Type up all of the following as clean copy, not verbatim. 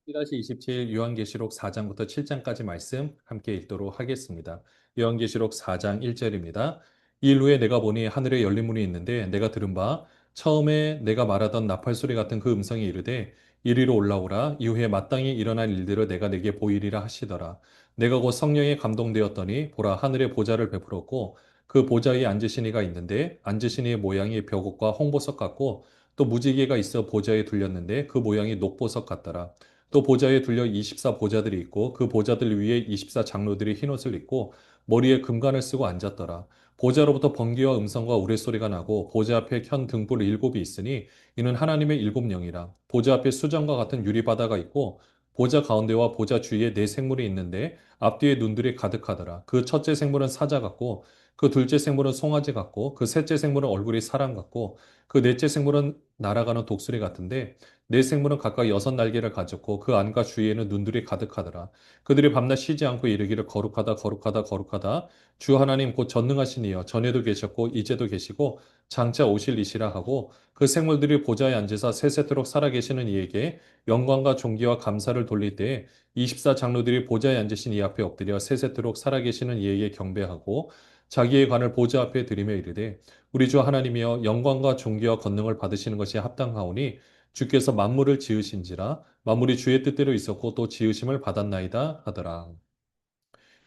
1-27 요한계시록 4장부터 7장까지 말씀 함께 읽도록 하겠습니다. 요한계시록 4장 1절입니다. 이 일 후에 내가 보니 하늘에 열린 문이 있는데 내가 들은 바 처음에 내가 말하던 나팔 소리 같은 그 음성이 이르되 이리로 올라오라. 이후에 마땅히 일어날 일들을 내가 내게 보이리라 하시더라. 내가 곧 성령에 감동되었더니 보라 하늘에 보좌를 베풀었고 그 보좌 위에 앉으신 이가 있는데 앉으신 이의 모양이 벽옥과 홍보석 같고 또 무지개가 있어 보좌에 둘렸는데 그 모양이 녹보석 같더라. 또 보좌에 둘려 24 보좌들이 있고 그 보좌들 위에 24 장로들이 흰옷을 입고 머리에 금관을 쓰고 앉았더라. 보좌로부터 번개와 음성과 우레소리가 나고 보좌 앞에 켠 등불 일곱이 있으니 이는 하나님의 일곱 영이라. 보좌 앞에 수정과 같은 유리바다가 있고 보좌 가운데와 보좌 주위에 네 생물이 있는데 앞뒤에 눈들이 가득하더라. 그 첫째 생물은 사자 같고 그 둘째 생물은 송아지 같고 그 셋째 생물은 얼굴이 사람 같고 그 넷째 생물은 날아가는 독수리 같은데 네 생물은 각각 여섯 날개를 가졌고 그 안과 주위에는 눈들이 가득하더라. 그들이 밤낮 쉬지 않고 이르기를 거룩하다 거룩하다 거룩하다 주 하나님 곧 전능하신 이여 전에도 계셨고 이제도 계시고 장차 오실 이시라 하고 그 생물들이 보좌에 앉으사 세세토록 살아계시는 이에게 영광과 존귀와 감사를 돌릴 때에 24 장로들이 보좌에 앉으신 이 앞에 엎드려 세세토록 살아계시는 이에게 경배하고 자기의 관을 보좌 앞에 드리며 이르되 우리 주 하나님이여 영광과 존귀와 권능을 받으시는 것이 합당하오니 주께서 만물을 지으신지라 만물이 주의 뜻대로 있었고 또 지으심을 받았나이다 하더라.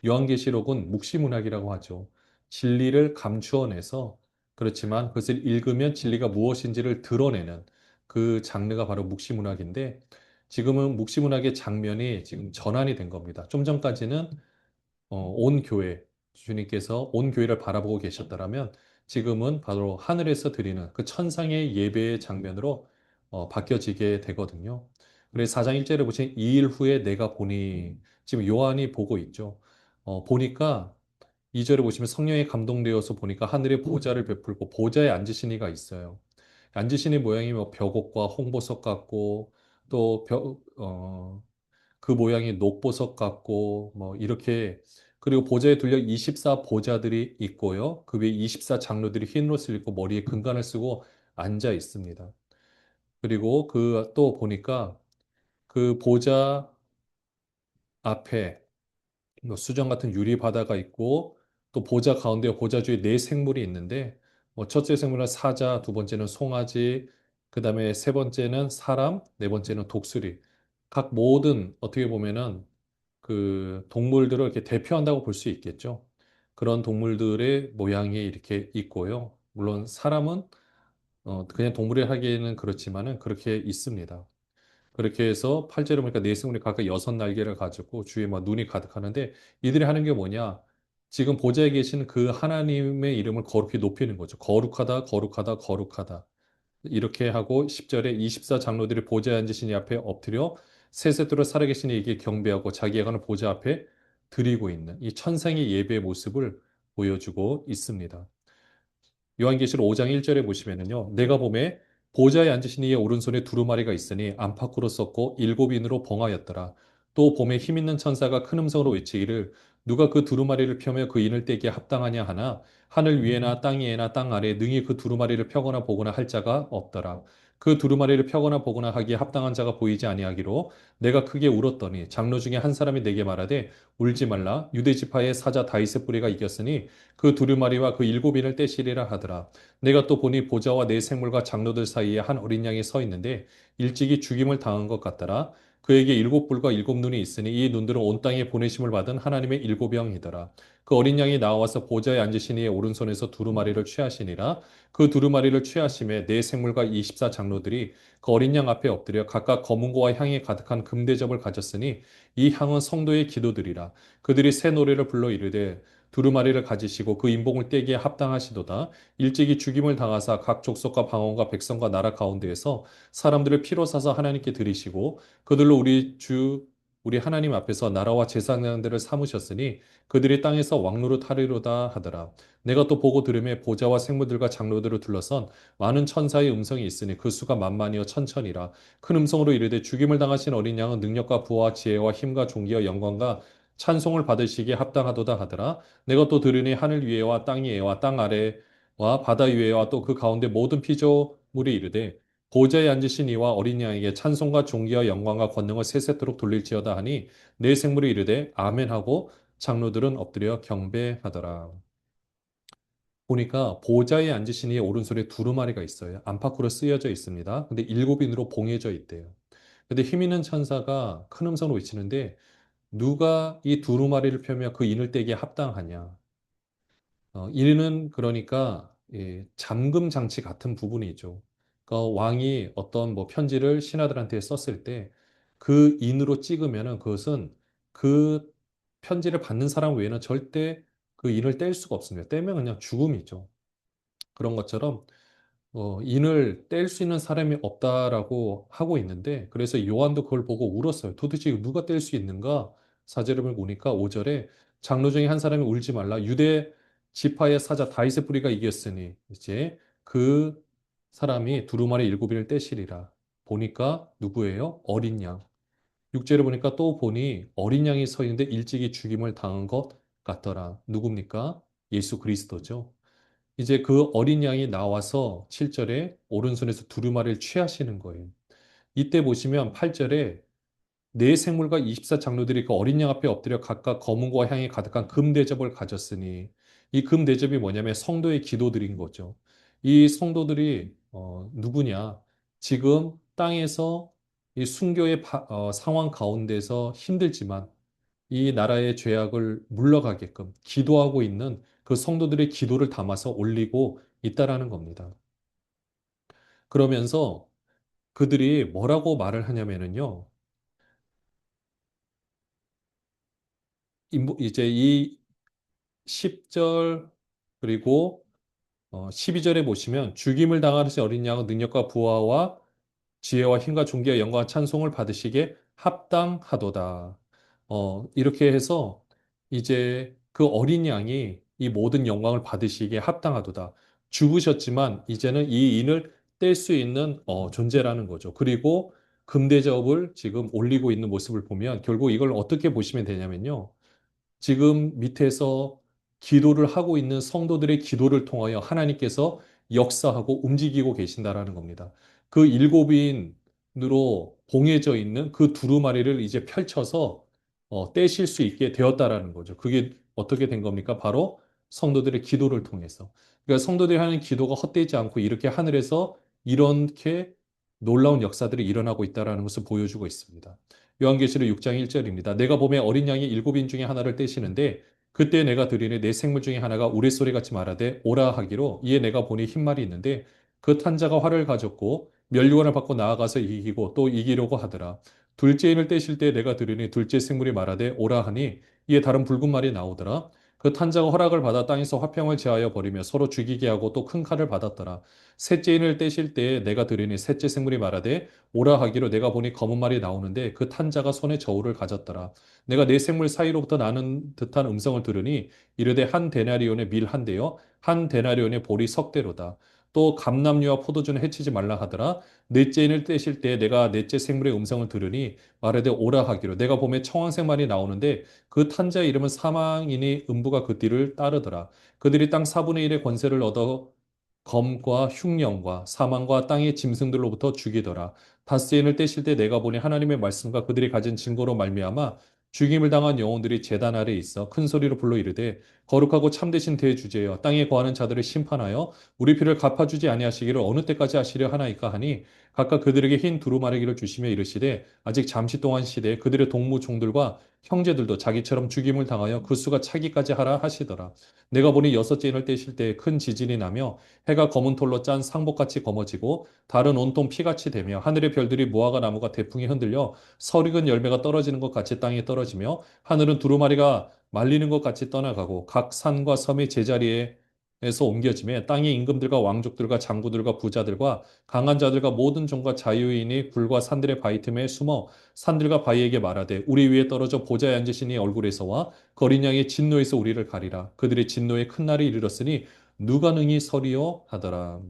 요한계시록은 묵시문학이라고 하죠. 진리를 감추어내서 그렇지만 그것을 읽으면 진리가 무엇인지를 드러내는 그 장르가 바로 묵시문학인데 지금은 묵시문학의 장면이 지금 전환이 된 겁니다. 좀 전까지는 온 교회, 주님께서 온 교회를 바라보고 계셨더라면 지금은 바로 하늘에서 드리는 그 천상의 예배의 장면으로 바뀌어지게 되거든요. 그래서 4장 1절에 보시면 이 일 후에 내가 보니 지금 요한이 보고 있죠. 보니까 2절에 보시면 성령에 감동되어서 보니까 하늘에 보좌를 베풀고 보좌에 앉으신 이가 있어요. 앉으신 이 모양이 뭐 벽옥과 홍보석 같고 또 그 모양이 녹보석 같고 뭐 이렇게 그리고 보좌에 둘려 24 보좌들이 있고요. 그 위에 24 장로들이 흰 옷을 입고 머리에 금관을 쓰고 앉아 있습니다. 그리고 그 또 보니까 그 보좌 앞에 뭐 수정 같은 유리 바다가 있고 또 보좌 가운데 보좌 주에 네 생물이 있는데 뭐 첫째 생물은 사자, 두 번째는 송아지, 그다음에 세 번째는 사람, 네 번째는 독수리. 각 모든 어떻게 보면은 그 동물들을 이렇게 대표한다고 볼 수 있겠죠. 그런 동물들의 모양이 이렇게 있고요. 물론 사람은 그냥 동물이 하기에는 그렇지만은 그렇게 있습니다. 그렇게 해서 팔절에 보니까 네 생물이 각각 여섯 날개를 가지고 주위에 막 눈이 가득하는데 이들이 하는 게 뭐냐? 지금 보좌에 계신 그 하나님의 이름을 거룩히 높이는 거죠. 거룩하다, 거룩하다, 거룩하다. 이렇게 하고 10절에 24 장로들이 보좌에 앉으신 이 앞에 엎드려 세세토록 살아계신 이에게 경배하고 자기의 관을 보좌 앞에 드리고 있는 이 천상의 예배의 모습을 보여주고 있습니다. 요한계시록 5장 1절에 보시면은요. 내가 보매 보좌에 앉으신 이의 오른손에 두루마리가 있으니 안팎으로 썼고 일곱 인으로 봉하였더라. 또 봄에 힘있는 천사가 큰 음성으로 외치기를 누가 그 두루마리를 펴며 그 인을 떼기에 합당하냐 하나 하늘 위에나 땅 위에나 땅 아래에 능히 그 두루마리를 펴거나 보거나 할 자가 없더라. 그 두루마리를 펴거나 보거나 하기에 합당한 자가 보이지 아니하기로 내가 크게 울었더니 장로 중에 한 사람이 내게 말하되 울지 말라 유대 지파의 사자 다윗의 뿌리가 이겼으니 그 두루마리와 그 일곱 인을 떼시리라 하더라. 내가 또 보니 보좌와 네 생물과 장로들 사이에 한 어린 양이 서 있는데 일찍이 죽임을 당한 것 같더라. 그에게 일곱 뿔과 일곱 눈이 있으니 이 눈들은 온 땅에 보내심을 받은 하나님의 일곱 영이더라. 그 어린 양이 나와서 보좌에 앉으신 이의 오른손에서 두루마리를 취하시니라. 그 두루마리를 취하심에 네 생물과 24 장로들이 그 어린 양 앞에 엎드려 각각 검은고와 향이 가득한 금대접을 가졌으니 이 향은 성도의 기도들이라. 그들이 새 노래를 불러 이르되 두루마리를 가지시고 그 인복을 떼기에 합당하시도다. 일찍이 죽임을 당하사 각 족속과 방언과 백성과 나라 가운데에서 사람들을 피로 사서 하나님께 드리시고 그들로 우리 하나님 앞에서 나라와 제사장들을 삼으셨으니 그들이 땅에서 왕노릇 하리로다 하더라. 내가 또 보고 들음에 보좌와 생물들과 장로들을 둘러선 많은 천사의 음성이 있으니 그 수가 만만이여 천천이라. 큰 음성으로 이르되 죽임을 당하신 어린 양은 능력과 부와 지혜와 힘과 존귀와 영광과 찬송을 받으시기에 합당하도다 하더라. 내가 또 들으니 하늘 위에와 땅 위에와 땅 아래와 바다 위에와 또 그 가운데 모든 피조물이 이르되 보좌에 앉으신 이와 어린 양에게 찬송과 존귀와 영광과 권능을 세세토록 돌릴지어다 하니 내 생물이 이르되 아멘하고 장로들은 엎드려 경배하더라. 보니까 보좌에 앉으신 이의 오른손에 두루마리가 있어요. 안팎으로 쓰여져 있습니다. 근데 일곱 인으로 봉해져 있대요. 근데 힘 있는 천사가 큰 음성으로 외치는데 누가 이 두루마리를 펴며 그 인을 떼기에 합당하냐? 이는 그러니까 잠금 장치 같은 부분이죠. 그러니까 왕이 어떤 뭐 편지를 신하들한테 썼을 때 그 인으로 찍으면은 그것은 그 편지를 받는 사람 외에는 절대 그 인을 뗄 수가 없습니다. 떼면 그냥 죽음이죠. 그런 것처럼 인을 뗄 수 있는 사람이 없다라고 하고 있는데 그래서 요한도 그걸 보고 울었어요. 도대체 이거 누가 뗄 수 있는가? 사제를 보니까 5절에 장로 중에 한 사람이 울지 말라. 유대 지파의 사자 다윗의 뿌리가 이겼으니 이제 그 사람이 두루마리 일곱인을 떼시리라. 보니까 누구예요? 어린 양. 6절에 보니까 또 보니 어린 양이 서 있는데 일찍이 죽임을 당한 것 같더라. 누굽니까? 예수 그리스도죠. 이제 그 어린 양이 나와서 7절에 오른손에서 두루마리를 취하시는 거예요. 이때 보시면 8절에 네 생물과 24장로들이 그 어린 양 앞에 엎드려 각각 검은고와 향이 가득한 금대접을 가졌으니 이 금대접이 뭐냐면 성도의 기도드린 거죠. 이 성도들이 누구냐? 지금 땅에서 이 순교의 상황 가운데서 힘들지만 이 나라의 죄악을 물러가게끔 기도하고 있는 그 성도들의 기도를 담아서 올리고 있다라는 겁니다. 그러면서 그들이 뭐라고 말을 하냐면은요. 이제 이 10절 그리고 12절에 보시면 죽임을 당하신 어린 양은 능력과 부하와 지혜와 힘과 존귀와 영광과 찬송을 받으시기에 합당하도다. 이렇게 해서 이제 그 어린 양이 이 모든 영광을 받으시기에 합당하도다. 죽으셨지만 이제는 이 인을 뗄 수 있는 존재라는 거죠. 그리고 금대접을 지금 올리고 있는 모습을 보면 결국 이걸 어떻게 보시면 되냐면요. 지금 밑에서 기도를 하고 있는 성도들의 기도를 통하여 하나님께서 역사하고 움직이고 계신다라는 겁니다. 그 일곱인으로 봉해져 있는 그 두루마리를 이제 펼쳐서 떼실 수 있게 되었다라는 거죠. 그게 어떻게 된 겁니까? 바로 성도들의 기도를 통해서. 그러니까 성도들이 하는 기도가 헛되지 않고 이렇게 하늘에서 이렇게 놀라운 역사들이 일어나고 있다라는 것을 보여주고 있습니다. 요한계시록 6장 1절입니다. 내가 봄에 어린 양이 일곱인 중에 하나를 떼시는데 그때 내가 들으니 내 생물 중에 하나가 우레소리 같이 말하되 오라 하기로 이에 내가 보니 흰말이 있는데 그 탄자가 활을 가졌고 면류관을 받고 나아가서 이기고 또 이기려고 하더라. 둘째인을 떼실 때 내가 들으니 둘째 생물이 말하되 오라 하니 이에 다른 붉은 말이 나오더라. 그 탄자가 허락을 받아 땅에서 화평을 제하여 버리며 서로 죽이게 하고 또 큰 칼을 받았더라. 셋째인을 떼실 때 내가 들으니 셋째 생물이 말하되 오라 하기로 내가 보니 검은 말이 나오는데 그 탄자가 손에 저울을 가졌더라. 내가 내 생물 사이로부터 나는 듯한 음성을 들으니 이르되 한 데나리온의 밀 한 대요 한 데나리온의 보리 석 대로다. 또 감람류와 포도주는 해치지 말라 하더라. 넷째인을 떼실 때 내가 넷째 생물의 음성을 들으니 말하되 오라 하기로 내가 보매 청황색 말이 나오는데 그 탄자의 이름은 사망이니 음부가 그 뒤를 따르더라. 그들이 땅 4분의 1의 권세를 얻어 검과 흉령과 사망과 땅의 짐승들로부터 죽이더라. 닷새인을 떼실 때 내가 보니 하나님의 말씀과 그들이 가진 증거로 말미암아 죽임을 당한 영혼들이 제단 아래에 있어 큰 소리로 불러 이르되 거룩하고 참되신 대주제여 땅에 거하는 자들을 심판하여 우리 피를 갚아주지 아니하시기를 어느 때까지 하시려 하나이까 하니 각각 그들에게 흰 두루마리기를 주시며 이르시되 아직 잠시 동안 시대 그들의 동무 종들과 형제들도 자기처럼 죽임을 당하여 그 수가 차기까지 하라 하시더라. 내가 보니 여섯째 인을 떼실 때 큰 지진이 나며 해가 검은 톨로 짠 상복같이 검어지고 달은 온통 피같이 되며 하늘의 별들이 무화과 나무가 대풍에 흔들려 설익은 열매가 떨어지는 것 같이 땅에 떨어지며 하늘은 두루마리가 말리는 것 같이 떠나가고 각 산과 섬의 제자리에서 옮겨지며 땅의 임금들과 왕족들과 장구들과 부자들과 강한 자들과 모든 종과 자유인이 굴과 산들의 바위 틈에 숨어 산들과 바위에게 말하되 우리 위에 떨어져 보좌에 앉으신 이 얼굴에서와 거린 양의 진노에서 우리를 가리라. 그들의 진노의 큰 날이 이르렀으니 누가 능히 서리요 하더라.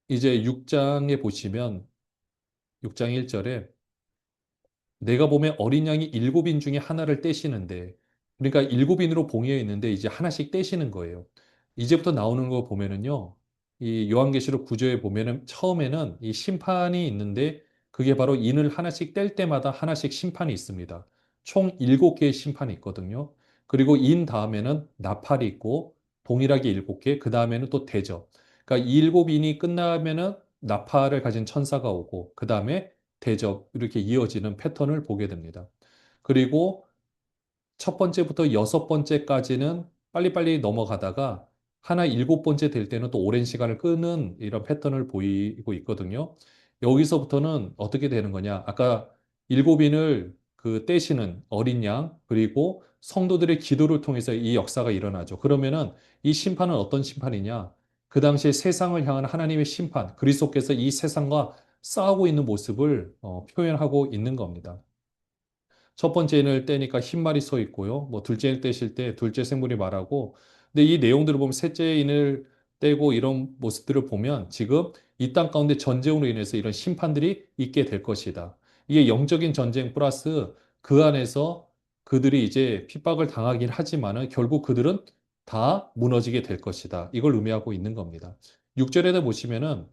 이제 6장에 보시면 6장 1절에 내가 보면 어린 양이 일곱인 중에 하나를 떼시는데 그러니까 일곱인으로 봉해 있는데 이제 하나씩 떼시는 거예요. 이제부터 나오는 거 보면은요. 이 요한계시록 구조에 보면은 처음에는 이 심판이 있는데 그게 바로 인을 하나씩 뗄 때마다 하나씩 심판이 있습니다. 총 7개의 심판이 있거든요. 그리고 인 다음에는 나팔이 있고 동일하게 7개, 그 다음에는 또 대접. 그러니까 이 7인이 끝나면은 나팔을 가진 천사가 오고 그 다음에 대접 이렇게 이어지는 패턴을 보게 됩니다. 그리고 첫 번째부터 여섯 번째까지는 빨리빨리 넘어가다가 하나 일곱 번째 될 때는 또 오랜 시간을 끄는 이런 패턴을 보이고 있거든요. 여기서부터는 어떻게 되는 거냐? 아까 일곱인을 그 떼시는 어린 양, 그리고 성도들의 기도를 통해서 이 역사가 일어나죠. 그러면은 이 심판은 어떤 심판이냐? 그 당시에 세상을 향한 하나님의 심판, 그리스도께서 이 세상과 싸우고 있는 모습을 표현하고 있는 겁니다. 첫 번째 인을 떼니까 흰말이 서 있고요. 뭐 둘째 인 떼실 때 둘째 생물이 말하고. 근데 이 내용들을 보면 셋째 인을 떼고 이런 모습들을 보면 지금 이 땅 가운데 전쟁으로 인해서 이런 심판들이 있게 될 것이다. 이게 영적인 전쟁 플러스 그 안에서 그들이 이제 핍박을 당하긴 하지만은 결국 그들은 다 무너지게 될 것이다. 이걸 의미하고 있는 겁니다. 6절에다 보시면은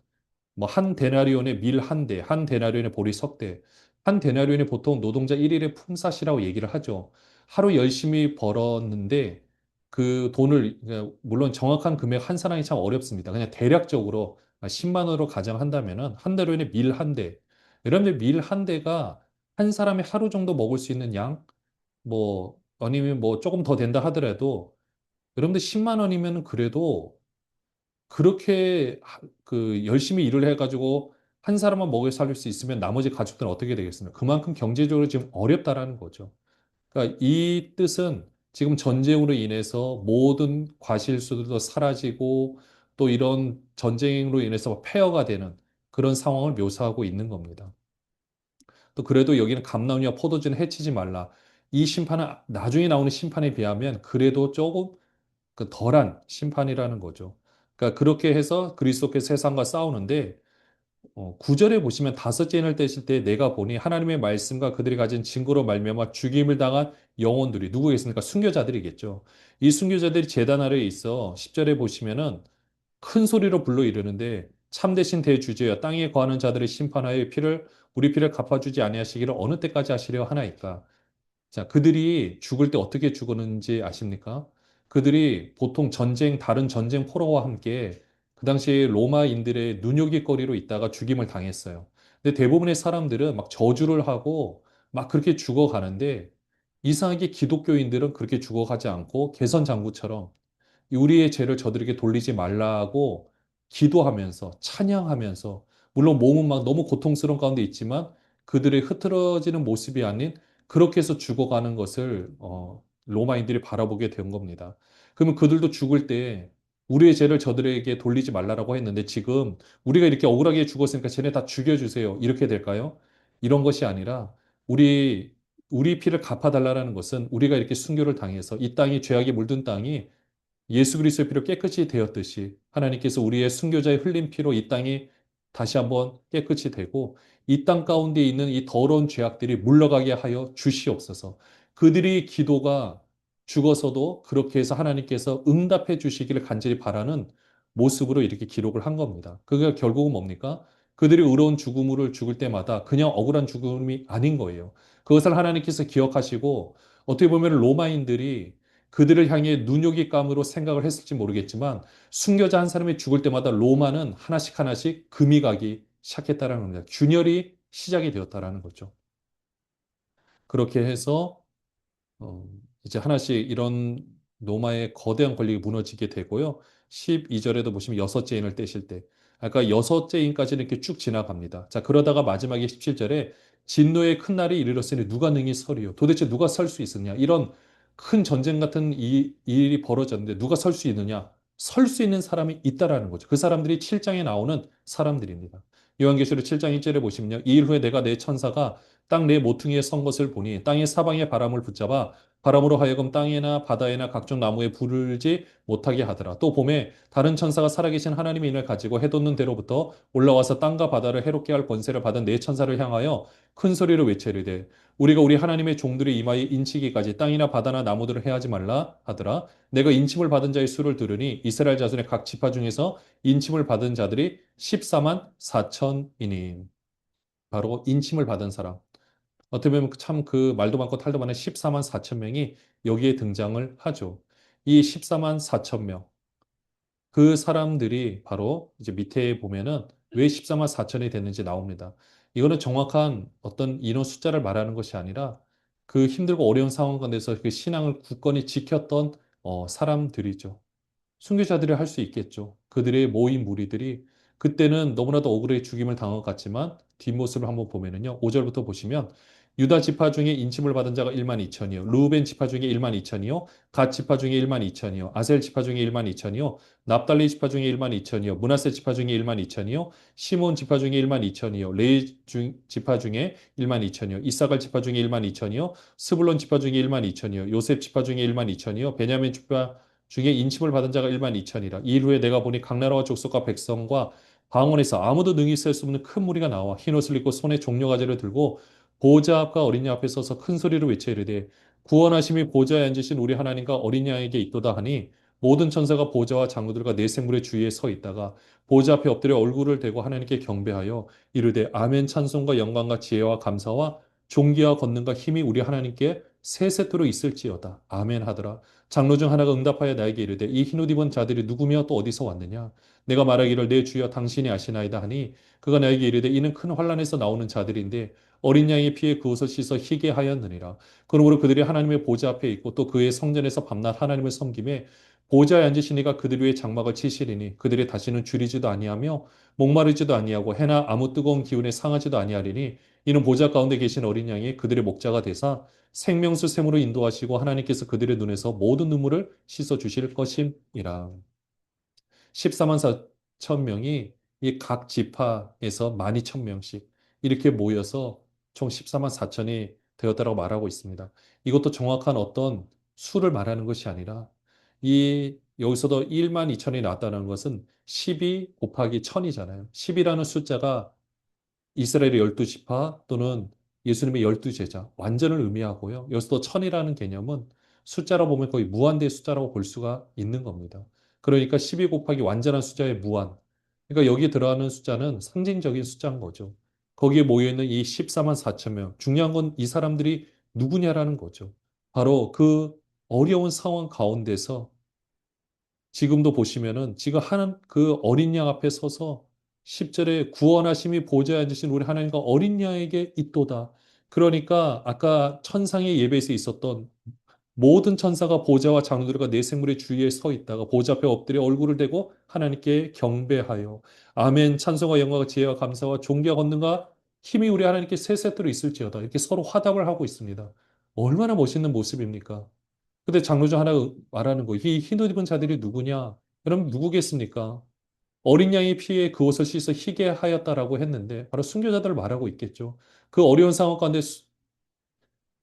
뭐 한 데나리온의 밀 한 대, 한 데나리온의 보리 석 대. 한 데나리온이 보통 노동자 1일의 품삯이라고 얘기를 하죠. 하루 열심히 벌었는데 그 돈을 그러니까 물론 정확한 금액 환산하기 참 어렵습니다. 그냥 대략적으로 10만 원으로 가정한다면은 한 데나리온의 밀 한 대. 여러분들 밀 한 대가 한 사람이 하루 정도 먹을 수 있는 양, 뭐 아니면 뭐 조금 더 된다 하더라도 여러분들 10만 원이면 그래도 그렇게 그 열심히 일을 해가지고 한 사람만 먹여 살릴 수 있으면 나머지 가족들은 어떻게 되겠습니까? 그만큼 경제적으로 지금 어렵다라는 거죠. 그러니까 이 뜻은 지금 전쟁으로 인해서 모든 과실수들도 사라지고 또 이런 전쟁으로 인해서 폐허가 되는 그런 상황을 묘사하고 있는 겁니다. 또 그래도 여기는 감나무와 포도주는 해치지 말라. 이 심판은 나중에 나오는 심판에 비하면 그래도 조금 그 덜한 심판이라는 거죠. 그러니까 그렇게 해서 그리스도께서 세상과 싸우는데 9절에 보시면 다섯째 인을 떼실 때 내가 보니 하나님의 말씀과 그들이 가진 증거로 말미암아 죽임을 당한 영혼들이 누구겠습니까? 순교자들이겠죠. 이 순교자들이 제단 아래에 있어 10절에 보시면은 큰 소리로 불러 이르는데 참되신 대주제여 땅에 거하는 자들의 심판하여 피를 우리 피를 갚아주지 아니하시기를 어느 때까지 하시려 하나이까? 자, 그들이 죽을 때 어떻게 죽었는지 아십니까? 그들이 보통 전쟁, 다른 전쟁 포로와 함께 그 당시에 로마인들의 눈요깃거리로 있다가 죽임을 당했어요. 근데 대부분의 사람들은 막 저주를 하고 막 그렇게 죽어가는데 이상하게 기독교인들은 그렇게 죽어가지 않고 개선장구처럼 우리의 죄를 저들에게 돌리지 말라고 기도하면서 찬양하면서 물론 몸은 막 너무 고통스러운 가운데 있지만 그들의 흐트러지는 모습이 아닌 그렇게 해서 죽어가는 것을 로마인들이 바라보게 된 겁니다. 그러면 그들도 죽을 때 우리의 죄를 저들에게 돌리지 말라라고 했는데 지금 우리가 이렇게 억울하게 죽었으니까 쟤네 다 죽여주세요. 이렇게 될까요? 이런 것이 아니라 우리 피를 갚아달라는 것은 우리가 이렇게 순교를 당해서 이 땅이 죄악이 물든 땅이 예수 그리스도의 피로 깨끗이 되었듯이 하나님께서 우리의 순교자의 흘린 피로 이 땅이 다시 한번 깨끗이 되고 이 땅 가운데 있는 이 더러운 죄악들이 물러가게 하여 주시옵소서. 그들이 기도가 죽어서도 그렇게 해서 하나님께서 응답해 주시기를 간절히 바라는 모습으로 이렇게 기록을 한 겁니다. 그게 결국은 뭡니까? 그들이 의로운 죽음을 죽을 때마다 그냥 억울한 죽음이 아닌 거예요. 그것을 하나님께서 기억하시고 어떻게 보면 로마인들이 그들을 향해 눈요깃감으로 생각을 했을지 모르겠지만 순교자 한 사람이 죽을 때마다 로마는 하나씩 하나씩 금이 가기 시작했다라는 겁니다. 균열이 시작이 되었다라는 거죠. 그렇게 해서 어, 이제 하나씩 이런 로마의 거대한 권력이 무너지게 되고요. 12절에도 보시면 여섯째 인을 떼실 때 아까 여섯째 인까지는 이렇게 쭉 지나갑니다. 자, 그러다가 마지막에 17절에 진노의 큰 날이 이르렀으니 누가 능히 서리요. 도대체 누가 설 수 있느냐. 이런 큰 전쟁 같은 이 일이 벌어졌는데 누가 설 수 있느냐. 설 수 있는 사람이 있다라는 거죠. 그 사람들이 7장에 나오는 사람들입니다. 요한계시록 7장 1절에 보시면요. 이 일 후에 내가 내 천사가 땅 내 모퉁이에 선 것을 보니 땅의 사방의 바람을 붙잡아 바람으로 하여금 땅에나 바다에나 각종 나무에 불지 못하게 하더라. 또 봄에 다른 천사가 살아계신 하나님의 인을 가지고 해돋는 데로부터 올라와서 땅과 바다를 해롭게 할 권세를 받은 네 천사를 향하여 큰 소리로 외쳐 이르되 우리가 우리 하나님의 종들의 이마에 인치기까지 땅이나 바다나 나무들을 해하지 말라 하더라. 내가 인침을 받은 자의 수를 들으니 이스라엘 자손의 각 지파 중에서 인침을 받은 자들이 14만 4천이니. 바로 인침을 받은 사람. 어떻게 보면 참 그 말도 많고 탈도 많은 14만 4천 명이 여기에 등장을 하죠. 이 14만 4천 명. 그 사람들이 바로 이제 밑에 보면은 왜 14만 4천이 됐는지 나옵니다. 이거는 정확한 어떤 인원 숫자를 말하는 것이 아니라 그 힘들고 어려운 상황 가운데서 그 신앙을 굳건히 지켰던 사람들이죠. 순교자들이 할 수 있겠죠. 그들의 모인 무리들이 그때는 너무나도 억울하게 죽임을 당한 것 같지만 뒷모습을 한번 보면은요. 5절부터 보시면 유다 지파 중에 인침을 받은 자가 1만 2천이요. 루벤 지파 중에 1만 2천이요. 갓 지파 중에 1만 2천이요. 아셀 지파 중에 1만 2천이요. 납달리 지파 중에 1만 2천이요. 므낫세 지파 중에 1만 2천이요. 시몬 지파 중에 1만 2천이요. 레위 지파 중에 1만 2천이요. 이사갈 지파 중에 1만 2천이요. 스불론 지파 중에 1만 2천이요. 요셉 지파 중에 1만 2천이요. 베냐민 지파 중에 인침을 받은 자가 1만 2천이라. 이 후에 내가 보니 각 나라와 족속과 백성과 방언에서 아무도 능히 셀 수 없는 큰 무리가 나와 흰옷을 입고 손에 종려가지를 들고 보좌 앞과 어린 양 앞에 서서 큰 소리로 외쳐 이르되 구원하심이 보좌에 앉으신 우리 하나님과 어린 양에게 있도다 하니 모든 천사가 보좌와 장로들과 네 생물의 주위에 서 있다가 보좌 앞에 엎드려 얼굴을 대고 하나님께 경배하여 이르되 아멘. 찬송과 영광과 지혜와 감사와 존귀와 권능과 힘이 우리 하나님께 세세토록 있을지어다. 아멘 하더라. 장로 중 하나가 응답하여 나에게 이르되 이 흰옷 입은 자들이 누구며 또 어디서 왔느냐. 내가 말하기를 내 주여 당신이 아시나이다 하니 그가 나에게 이르되 이는 큰 환란에서 나오는 자들인데 어린 양의 피에 그 옷을 씻어 희게 하였느니라. 그러므로 그들이 하나님의 보좌 앞에 있고 또 그의 성전에서 밤낮 하나님을 섬김에 보좌에 앉으시니가 그들 위에 장막을 치시리니 그들이 다시는 줄이지도 아니하며 목마르지도 아니하고 해나 아무 뜨거운 기운에 상하지도 아니하리니 이는 보좌 가운데 계신 어린 양이 그들의 목자가 되사 생명수 샘으로 인도하시고 하나님께서 그들의 눈에서 모든 눈물을 씻어 주실 것임이라. 14만 4천 명이 이 각 지파에서 12,000명씩 이렇게 모여서 총 14만 4천이 되었다고 말하고 있습니다. 이것도 정확한 어떤 수를 말하는 것이 아니라 이 여기서도 1만 2천이 나왔다는 것은 12 곱하기 1000이잖아요. 10이라는 숫자가 이스라엘의 12지파 또는 예수님의 12제자 완전을 의미하고요. 여기서 천이라는 개념은 숫자로 보면 거의 무한대의 숫자라고 볼 수가 있는 겁니다. 그러니까 12 곱하기 완전한 숫자의 무한. 그러니까 여기 들어가는 숫자는 상징적인 숫자인 거죠. 거기에 모여있는 이 14만 4천 명. 중요한 건 이 사람들이 누구냐라는 거죠. 바로 그 어려운 상황 가운데서 지금도 보시면은 지금 하는 그 어린 양 앞에 서서 10절에 구원하심이 보좌에 앉으신 우리 하나님과 어린 양에게 있도다. 그러니까 아까 천상의 예배에서 있었던 모든 천사가 보좌와 장로들과 네 생물의 주위에 서 있다가 보좌 앞에 엎드려 얼굴을 대고 하나님께 경배하여 아멘. 찬송과 영광과 지혜와 감사와 존귀와 권능과 힘이 우리 하나님께 세세토록 있을지어다. 이렇게 서로 화답을 하고 있습니다. 얼마나 멋있는 모습입니까? 근데 장로 중 하나가 말하는 거, 이 흰옷 입은 자들이 누구냐? 여러분 누구겠습니까? 어린 양의 피에 그 옷을 씻어 희게 하였다라고 했는데 바로 순교자들을 말하고 있겠죠. 그 어려운 상황 가운데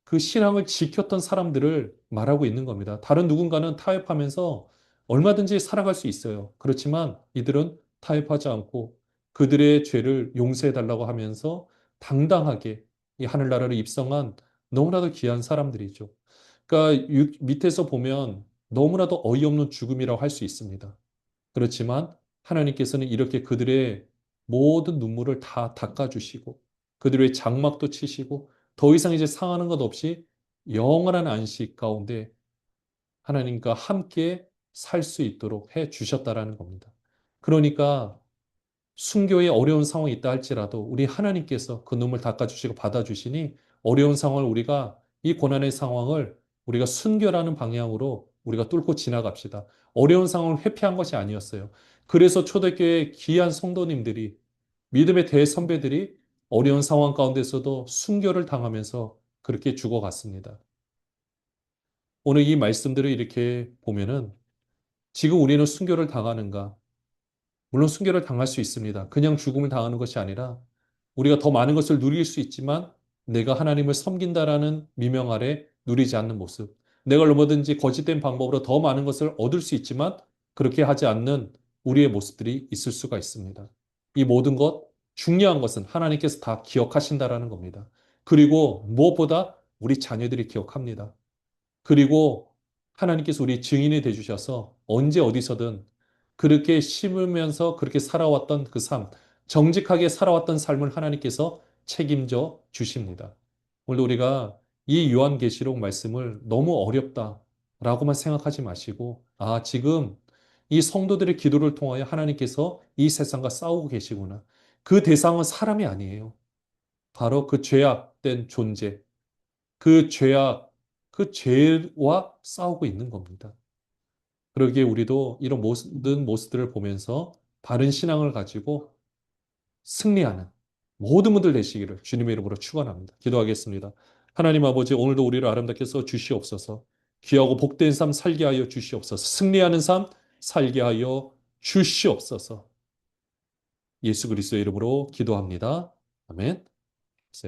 그 신앙을 지켰던 사람들을 말하고 있는 겁니다. 다른 누군가는 타협하면서 얼마든지 살아갈 수 있어요. 그렇지만 이들은 타협하지 않고 그들의 죄를 용서해달라고 하면서 당당하게 이 하늘나라를 입성한 너무나도 귀한 사람들이죠. 그러니까 밑에서 보면 너무나도 어이없는 죽음이라고 할 수 있습니다. 그렇지만 하나님께서는 이렇게 그들의 모든 눈물을 다 닦아주시고 그들의 장막도 치시고 더 이상 이제 상하는 것 없이 영원한 안식 가운데 하나님과 함께 살 수 있도록 해 주셨다라는 겁니다. 그러니까 순교의 어려운 상황이 있다 할지라도 우리 하나님께서 그 눈물 닦아주시고 받아주시니 어려운 상황을 우리가 이 고난의 상황을 우리가 순교라는 방향으로 우리가 뚫고 지나갑시다. 어려운 상황을 회피한 것이 아니었어요. 그래서 초대교회 귀한 성도님들이 믿음의 대선배들이 어려운 상황 가운데서도 순교를 당하면서 그렇게 죽어갔습니다. 오늘 이 말씀들을 이렇게 보면은 지금 우리는 순교를 당하는가? 물론 순교를 당할 수 있습니다. 그냥 죽음을 당하는 것이 아니라 우리가 더 많은 것을 누릴 수 있지만 내가 하나님을 섬긴다라는 미명 아래 누리지 않는 모습. 내가 얼마든지 거짓된 방법으로 더 많은 것을 얻을 수 있지만 그렇게 하지 않는 우리의 모습들이 있을 수가 있습니다. 이 모든 것, 중요한 것은 하나님께서 다 기억하신다라는 겁니다. 그리고 무엇보다 우리 자녀들이 기억합니다. 그리고 하나님께서 우리 증인이 되주셔서 언제 어디서든 그렇게 심으면서 그렇게 살아왔던 그 삶, 정직하게 살아왔던 삶을 하나님께서 책임져 주십니다. 오늘 우리가 이 요한계시록 말씀을 너무 어렵다라고만 생각하지 마시고, 아, 지금 이 성도들의 기도를 통하여 하나님께서 이 세상과 싸우고 계시구나. 그 대상은 사람이 아니에요. 바로 그 죄악된 존재, 그 죄악, 그 죄와 싸우고 있는 겁니다. 그러기에 우리도 이런 모든 모습들을 보면서 바른 신앙을 가지고 승리하는 모든 분들 되시기를 주님의 이름으로 축원합니다. 기도하겠습니다. 하나님 아버지, 오늘도 우리를 아름답게 써 주시옵소서. 귀하고 복된 삶 살게 하여 주시옵소서. 승리하는 삶 살게 하여 주시옵소서. 예수 그리스도의 이름으로 기도합니다. 아멘.